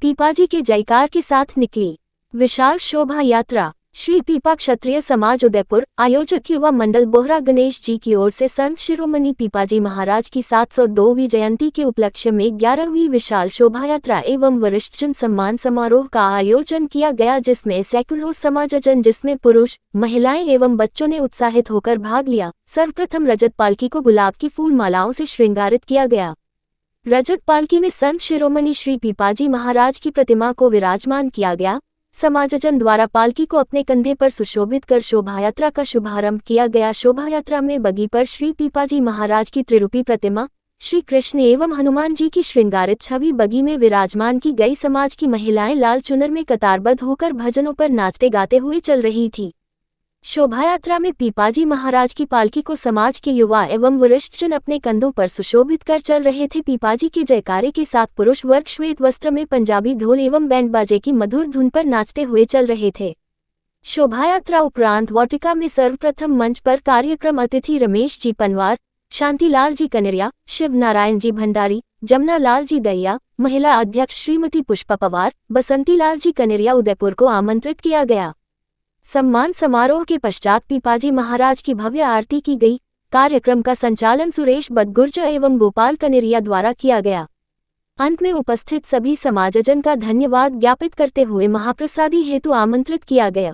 पीपाजी के जयकार के साथ निकली विशाल शोभा यात्रा। श्री पीपा क्षत्रिय समाज उदयपुर आयोजक युवा मंडल बोहरा गणेश जी की ओर से संत शिरोमणि पीपाजी महाराज की 702वीं जयंती के उपलक्ष्य में 11वीं विशाल शोभा यात्रा एवं वरिष्ठजन सम्मान समारोह का आयोजन किया गया, जिसमें सैकड़ों समाजजन जिसमें पुरुष, महिलाएं एवं बच्चों ने उत्साहित होकर भाग लिया। सर्वप्रथम रजत पालकी को गुलाब की फूल मालाओं से श्रृंगारित किया गया। रजत पालकी में संत शिरोमणि श्री पीपाजी महाराज की प्रतिमा को विराजमान किया गया। समाजजन द्वारा पालकी को अपने कंधे पर सुशोभित कर शोभायात्रा का शुभारंभ किया गया। शोभायात्रा में बगी पर श्री पीपाजी महाराज की त्रिरूपी प्रतिमा, श्री कृष्ण एवं हनुमान जी की श्रृंगारित छवि बगी में विराजमान की गई। समाज की महिलाएं लाल चुनर में कतारबद्ध होकर भजनों पर नाचते गाते हुए चल रही थी। शोभायात्रा में पीपाजी महाराज की पालकी को समाज के युवा एवं वरिष्ठजन अपने कंधों पर सुशोभित कर चल रहे थे। पीपाजी के जयकारे के साथ पुरुष वर्ग श्वेत वस्त्र में पंजाबी ढोल एवं बैंड बाजे की मधुर धुन पर नाचते हुए चल रहे थे। शोभायात्रा उपरांत वाटिका में सर्वप्रथम मंच पर कार्यक्रम अतिथि रमेश जी पनवार, शांतिलाल जी कनेरिया, शिव नारायण जी भंडारी, जमुना लाल जी दैया, महिला अध्यक्ष श्रीमती पुष्पा पवार, बसंती लाल जी कनेरिया उदयपुर को आमंत्रित किया गया। सम्मान समारोह के पश्चात पीपाजी महाराज की भव्य आरती की गई। कार्यक्रम का संचालन सुरेश बदगुर्जर एवं गोपाल कनेरिया द्वारा किया गया। अंत में उपस्थित सभी समाजजन का धन्यवाद ज्ञापित करते हुए महाप्रसादी हेतु आमंत्रित किया गया।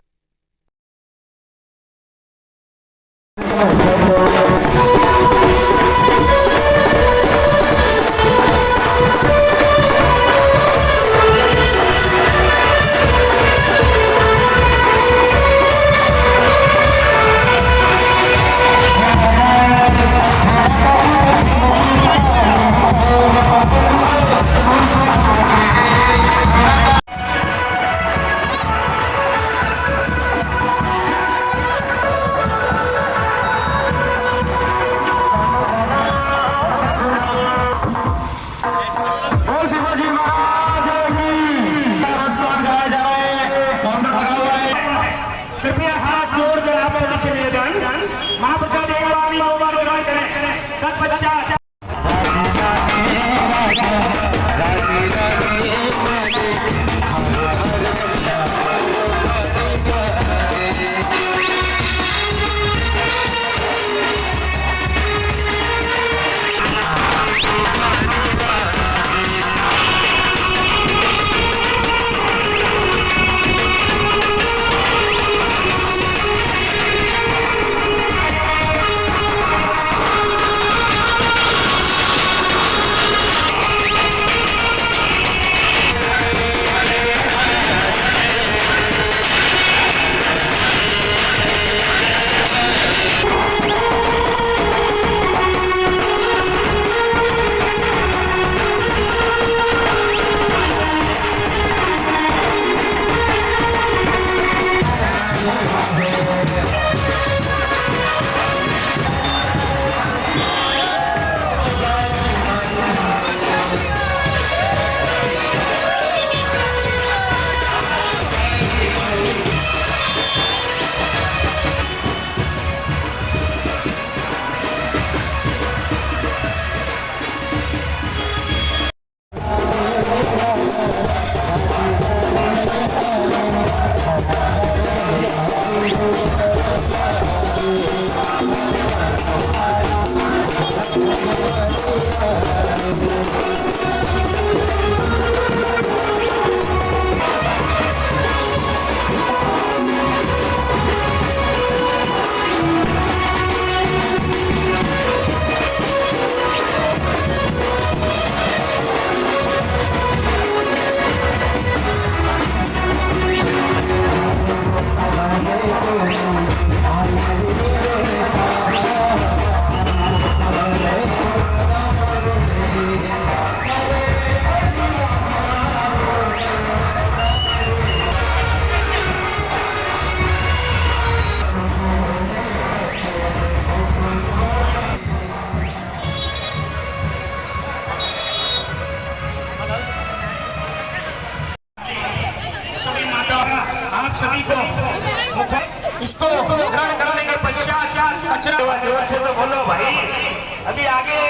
आप सभी को इसको ग्रहण करने के पश्चात कचरा जोर से तो बोलो भाई, अभी आगे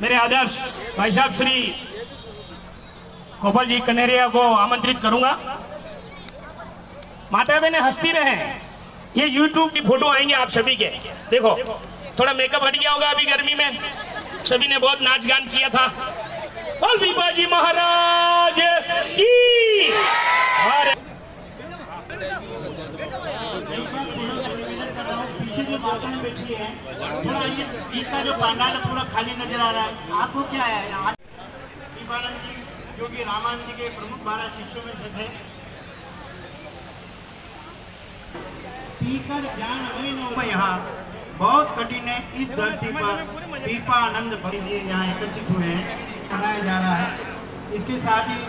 मेरे आदर्श भाई साहब श्री गोपाल जी कनेरिया को आमंत्रित करूंगा। माता बहने हंसती रहे, ये YouTube की फोटो आएंगे आप सभी के। देखो थोड़ा मेकअप हट गया होगा, अभी गर्मी में सभी ने बहुत नाच गान किया था। बोल पीपाजी महाराज की। और बैठी है थोड़ा, इसका जो पंडाल है पूरा खाली नजर आ रहा है। आपको क्या है शिवानंद जी जो कि रामानंद जी के प्रमुख 12 शिष्यों में से थे, पीकर ज्ञान अग्नि यहाँ बहुत कठिन है। इस धरती पर पीपानंद भक्ति जी यहाँ एकत्रित हुए हैं, मनाया जा रहा है। इसके साथ ही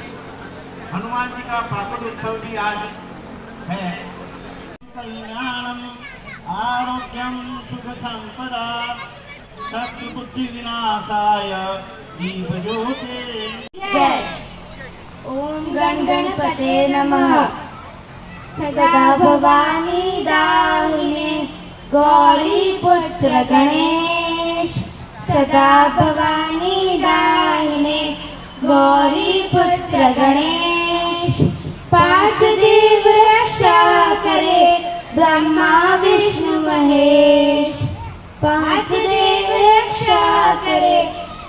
हनुमान जी का प्राकट उत्सव भी आज है। कल्याणम आरोग्यम सुख संपदा शक्ति बुद्धि विनाशाय दीप ज्योति। जय ओम गण गणपते नमः। सदा भवानी दाहिने गौरी पुत्र गणेश, सदा भवानी दाहिने गौरी पुत्र गणेश। पांच देव रक्षा करे ब्रह्मा विष्णु महेश, पांच देव रक्षा करे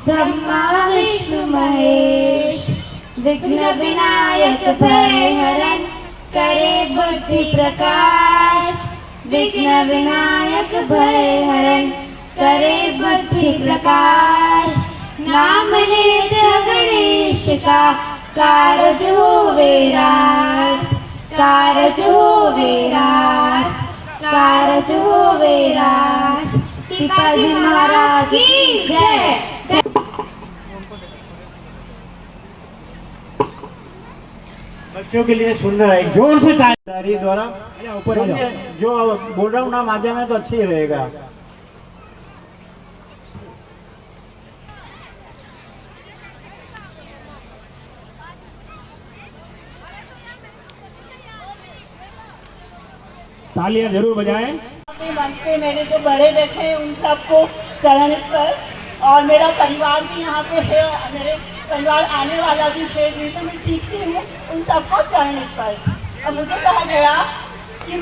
ब्रह्मा विष्णु महेश। विघ्न विनायक भय हरण करे बुद्धि प्रकाश, विघ्न विनायक भय हरण करे बुद्धि प्रकाश। नाम लेते गणेश का कारज होवे रास, कारज होवे रास, कारज होवे रास। पीपाजी महाराज की जय। बच्चों के लिए सुंदर है, जोर से ताली द्वारा जो बोल रहा हूँ ना माध्यम में तो अच्छी ही रहेगा। तालियां जरूर बजाएं। मंच पे मेरे जो बड़े बैठे हैं उन सबको चरण स्पर्श, और मेरा परिवार भी यहाँ पे है, मेरे परिवार आने वाला भी है जिनसे मैं सीखती हूँ, उन सबको चरण स्पर्श। अब मुझे कहा गया कि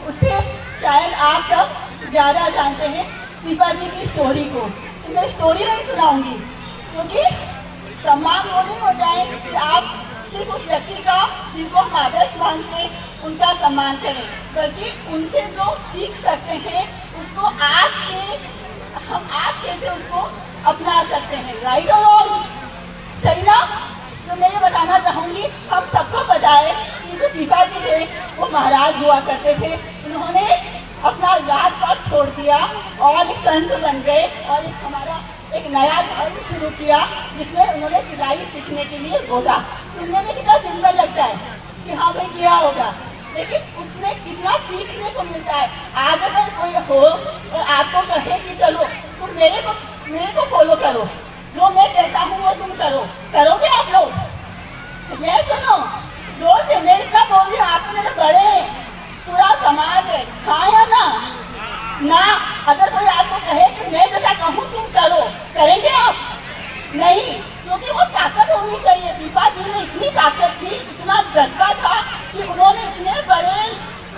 उससे शायद आप सब ज़्यादा जानते हैं पीपा जी की स्टोरी को, तो मैं स्टोरी नहीं सुनाऊंगी क्योंकि सम्मान वो नहीं हो जाए कि आप सिर्फ उस व्यक्ति का जिनको हम आदर्श मानते हैं उनका सम्मान करें, बल्कि उनसे जो सीख सकते हैं उसको हम आज कैसे उसको अपना सकते हैं। राइट और रॉन्ग, सही ना? तो मैं ये बताना चाहूँगी, हम सबको पता है कि जो पीपा जी थे वो महाराज हुआ करते थे। उन्होंने अपना राजपाट छोड़ दिया और एक संत बन गए और एक हमारा एक नया धर्म शुरू किया जिसमें उन्होंने सिलाई सीखने के लिए बोला। सुनने में कितना सिंपल लगता है कि हाँ भाई किया होगा, लेकिन उसमें कितना सीखने को मिलता है। आज अगर कोई हो और आपको कहे कि चलो तुम मेरे को फॉलो करो, जो मैं कहता हूँ वो तुम करो, करोगे आप लोग? ये सुनो जोर से, मैं इतना बोल रही हूँ, आप तो मेरे बड़े हैं, पूरा समाज है, हाँ या ना? ना। अगर कोई आपको कहे कि मैं जैसा कहूँ तुम करो, करेंगे आप? नहीं, क्योंकि वो ताकत होनी चाहिए। पीपा जी में इतनी ताकत थी, इतना जज्बा था कि उन्होंने इतने बड़े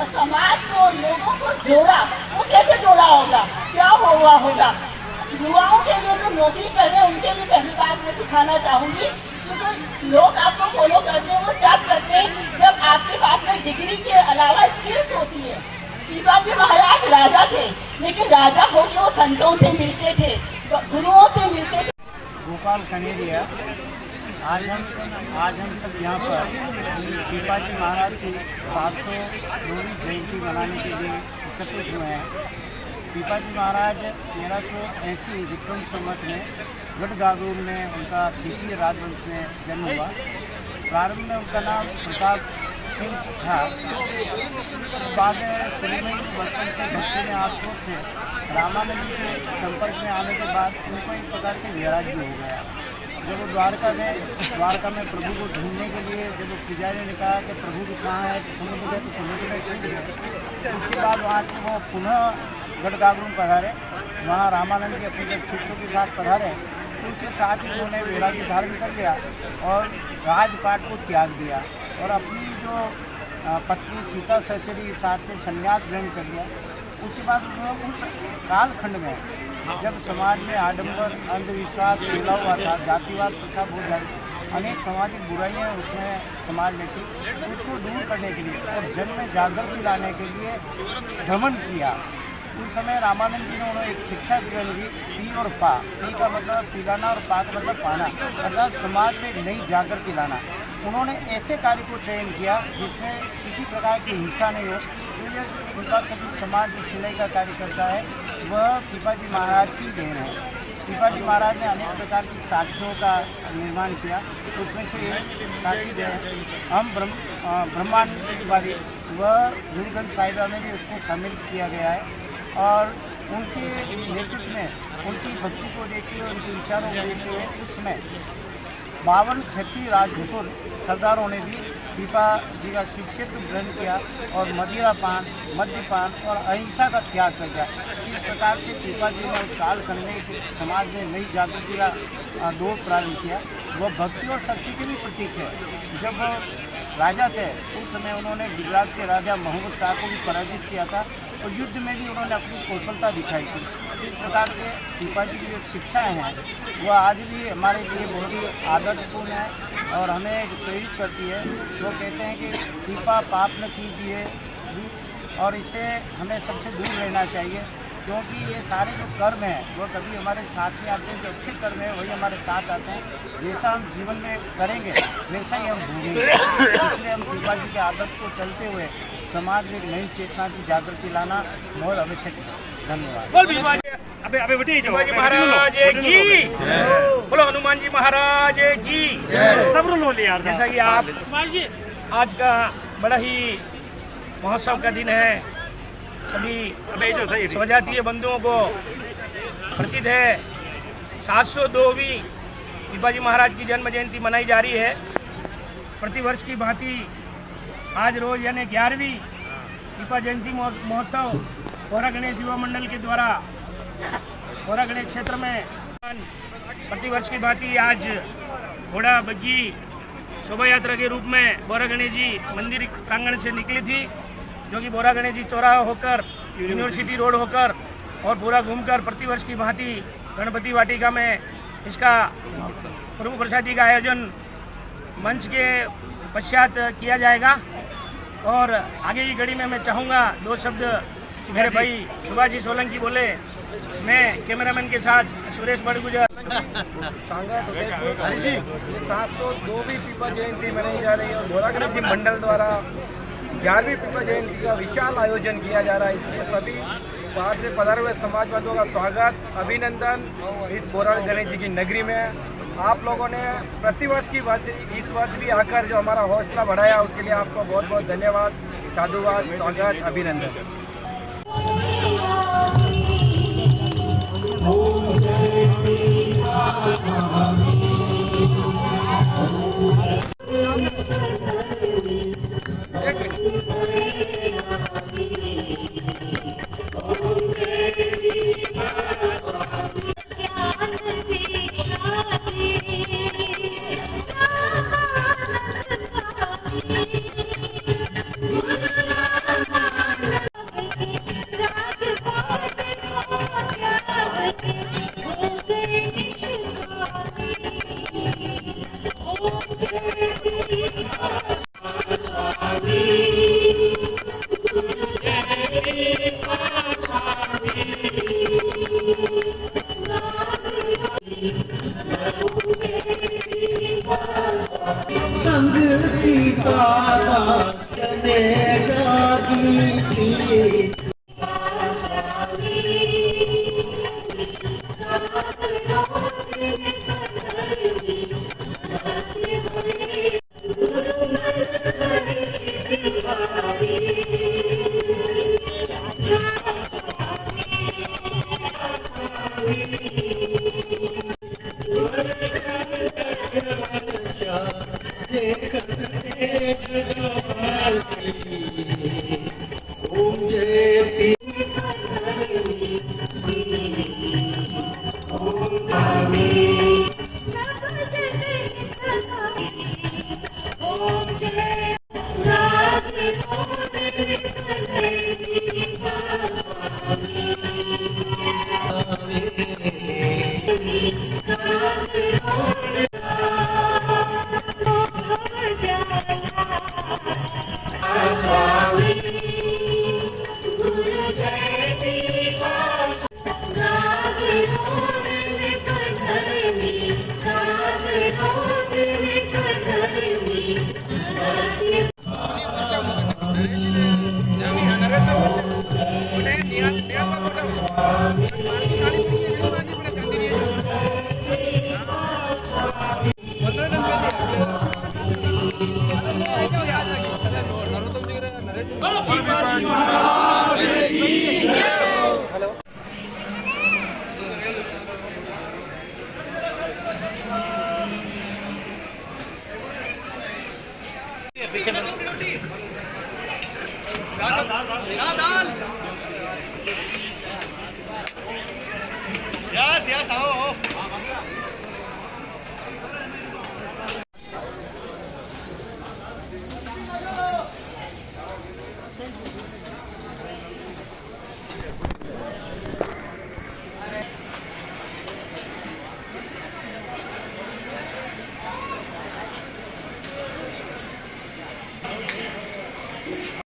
समाज को, लोगों को जोड़ा। वो कैसे जोड़ा होगा, क्या हुआ होगा? युवाओं के लिए जो नौकरी कर रहे हैं उनके लिए पहली बात मैं सिखाना चाहूँगी कि जो लोग आपको फॉलो करते हैं वो तब करते हैं जब आपके पास में डिग्री के अलावा स्किल्स होती है। पीपा जी महाराज राजा थे, लेकिन राजा होकर वो संतों से मिलते थे, गुरुओं से मिलते थे। गोपाल कनेरिया। आज हम सब यहाँ पर पीपा जी महाराज की 702वीं जयंती मनाने के लिए एकत्रित हुए हैं। पीपा जी महाराज 1380 विक्रम संवत में गढ़गागुर में उनका खींची राजवंश में जन्म हुआ। प्रारंभ में उनका नाम प्रताप सिंह था। बाद में शुरू में बचपन से भक्ति में आपको थे। रामानंद जी के संपर्क में आने के बाद उनको एक प्रकार से वैराग्य हो गया। जब वो द्वारका में प्रभु को ढूंढने के लिए जब वो पुजारी ने कहा कि प्रभु जी कहाँ है, तो समुद्र में, तो समुद्र में कूद गए। उसके बाद वहाँ से वो पुनः गढ़गागुर पधारे। वहाँ रामानंद जी अपने जब शिष्यों के साथ पधारे तो उसके साथ ही उन्होंने वैराग्य धारण कर लिया और राजपाट को त्याग दिया और अपनी जो पत्नी सीता सहचरी साथ में संन्यास ग्रहण कर लिया। उसके बाद उन्होंने उस कालखंड में जब समाज में आडंबर, अंधविश्वास फैला हुआ था, जातिवाद प्रथा बहुत ज़्यादा, अनेक सामाजिक बुराइयाँ उसमें समाज में थी, उसको दूर करने के लिए और जन में जागृति लाने के लिए भ्रमण किया। उस समय रामानंद जी ने उन्होंने एक शिक्षा ग्रहण दी, पी और पा। पी का मतलब पिलाना और पा का मतलब पाना, अर्थात समाज में एक नई जागृति लाना। उन्होंने ऐसे कार्य को चयन किया जिसमें किसी प्रकार की हिंसा नहीं हो। तो ये पीपा क्षत्रिय समाज जो सिलाई का कार्य करता है वह पीपा जी महाराज की देन है। पीपा जी महाराज ने अनेक प्रकार की साखियों का निर्माण किया। तो उसमें से एक साखी जो है हम ब्रह्मांडवादी, वह गुरुग्रंथ साहिबा में भी उसको शामिल किया गया है। और उनके नेतृत्व में, उनकी भक्ति को देखते हुए, उनके विचारों को देखते हुए उस समय 52 क्षत्रिय राजपूत सरदारों ने भी पीपा जी का शिष्यत्व ग्रहण किया और मद्यपान और अहिंसा का त्याग कर दिया। इस प्रकार से पीपा जी ने उस कालखंड में समाज में नई जागृति का दौर प्रारंभ किया। वह भक्ति और शक्ति के भी प्रतीक है। जब राजा थे उस समय उन्होंने गुजरात के राजा मोहम्मद शाह को भी पराजित किया था और युद्ध में भी उन्होंने अपनी कौशलता दिखाई थी। इस प्रकार से पीपा जी की जो शिक्षाएँ हैं वह आज भी हमारे लिए बहुत ही आदर्शपूर्ण है और हमें प्रेरित करती है। वो कहते हैं कि पीपा पाप न कीजिए और इससे हमें सबसे दूर रहना चाहिए, क्योंकि ये सारे जो कर्म हैं वो कभी हमारे साथ नहीं आते हैं। जो अच्छे कर्म हैं वही हमारे साथ आते हैं। जैसा हम जीवन में करेंगे वैसा ही हम भोगेंगे। इसलिए हम पीपा जी के आदर्श को चलते हुए समाज में एक नई चेतना की जागृति लाना बहुत आवश्यक है। धन्यवाद। शिवाजी महाराज की, बोलो हनुमान जी महाराज की। सब जैसा कि आप आज का बड़ा ही महोत्सव का दिन है, सभी स्वजातीय बंधुओं को प्रतीत है 702वीं पीपा जी महाराज की जन्म जयंती मनाई जा रही है। प्रतिवर्ष की भांति आज रोज यानी 11वीं पीपा जयंती महोत्सव बोरा गणेश युवा मंडल के द्वारा बोरा गणेश क्षेत्र में प्रतिवर्ष की भांति आज घोड़ा बग्गी शोभा यात्रा के रूप में बोरा गणेश जी मंदिर प्रांगण से निकली थी, जो कि बोरा गणेश जी चौराहा होकर यूनिवर्सिटी रोड होकर और पूरा घूमकर प्रतिवर्ष की भांति गणपति वाटिका में इसका प्रमुख प्रसादी का आयोजन मंच के पश्चात किया जाएगा। और आगे की कड़ी में मैं चाहूँगा 2 शब्द मेरे भाई सुभाष जी सोलंकी बोले। मैं कैमरामैन के साथ सुरेश बड़गुजर। 702वीं पीपा जयंती मनाई जा रही है और बोरा गणेश जी मंडल द्वारा 11वीं पीपा जयंती का विशाल आयोजन किया जा रहा है। इसलिए सभी बाहर से पधारे हुए समाज बंधुओं का स्वागत, अभिनंदन इस बोहरा गणेश जी की नगरी में। आप लोगों ने प्रतिवर्ष की भांति इस वर्ष भी आकर जो हमारा हौसला बढ़ाया, उसके लिए आपको बहुत बहुत धन्यवाद, साधुवाद, स्वागत, अभिनंदन। पीछे